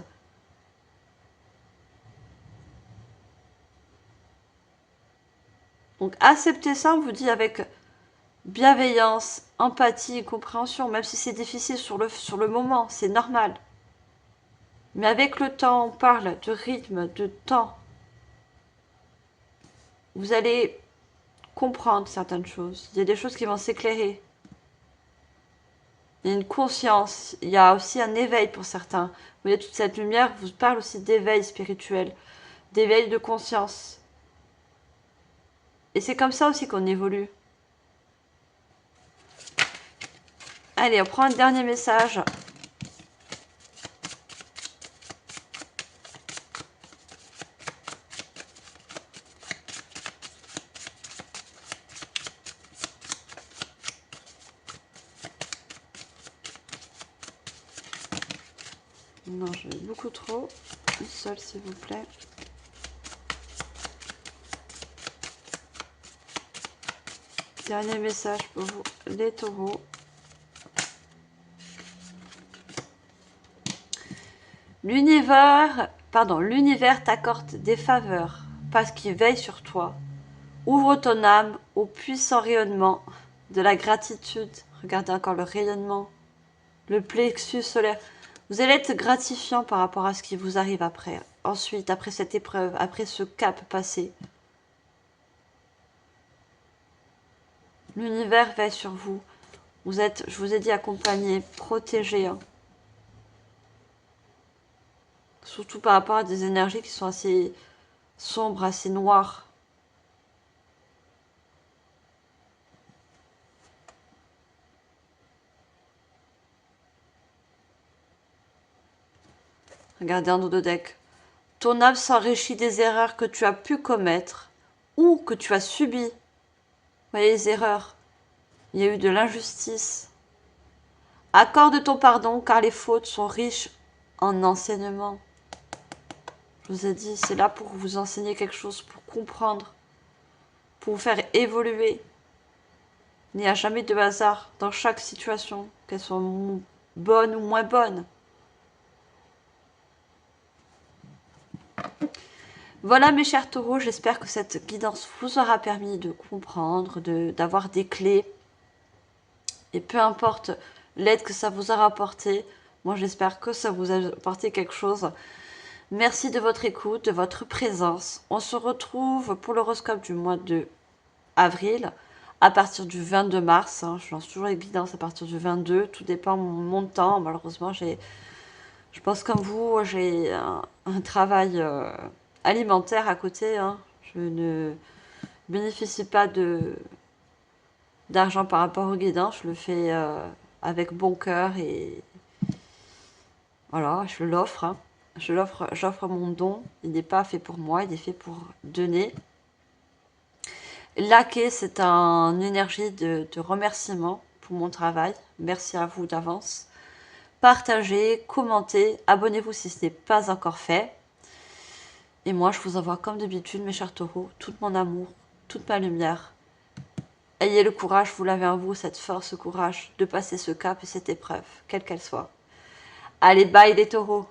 Donc acceptez ça, on vous dit avec bienveillance, empathie et compréhension, même si c'est difficile sur le moment, c'est normal. Mais avec le temps, on parle de rythme, de temps. Vous allez comprendre certaines choses. Il y a des choses qui vont s'éclairer. Il y a une conscience, il y a aussi un éveil pour certains. Vous voyez, toute cette lumière vous parle aussi d'éveil spirituel, d'éveil de conscience. Et c'est comme ça aussi qu'on évolue. Allez, on prend un dernier message. Non, je vais beaucoup trop. Une seule, s'il vous plaît. Dernier message pour vous, les taureaux. L'univers t'accorde des faveurs parce qu'il veille sur toi. Ouvre ton âme au puissant rayonnement de la gratitude. Regardez encore le rayonnement, le plexus solaire. Vous allez être gratifiant par rapport à ce qui vous arrive après. Ensuite, après cette épreuve, après ce cap passé. L'univers veille sur vous. Vous êtes, je vous ai dit, accompagné, protégé. Hein. Surtout par rapport à des énergies qui sont assez sombres, assez noires. Regardez un autre deck. Ton âme s'enrichit des erreurs que tu as pu commettre ou que tu as subies. Vous voyez les erreurs. Il y a eu de l'injustice. Accorde ton pardon car les fautes sont riches en enseignement. Je vous ai dit, c'est là pour vous enseigner quelque chose, pour comprendre, pour vous faire évoluer. Il n'y a jamais de hasard dans chaque situation, qu'elle soit bonne ou moins bonne. Voilà mes chers taureaux, j'espère que cette guidance vous aura permis de comprendre, d'avoir des clés. Et peu importe l'aide que ça vous aura apporté, moi j'espère que ça vous a apporté quelque chose. Merci de votre écoute, de votre présence. On se retrouve pour l'horoscope du mois de avril à partir du 22 mars. Je lance toujours les guidances à partir du 22. Tout dépend de mon temps. Malheureusement, je pense comme vous, j'ai un travail alimentaire à côté. Je ne bénéficie pas d'argent par rapport aux guidances. Je le fais avec bon cœur et voilà, je l'offre. J'offre mon don. Il n'est pas fait pour moi, il est fait pour donner. Laquer, c'est une énergie de remerciement pour mon travail. Merci à vous d'avance. Partagez, commentez, abonnez-vous si ce n'est pas encore fait. Et moi, je vous envoie comme d'habitude, mes chers taureaux, tout mon amour, toute ma lumière. Ayez le courage, vous l'avez en vous, cette force, ce courage de passer ce cap et cette épreuve, quelle qu'elle soit. Allez, bye les taureaux!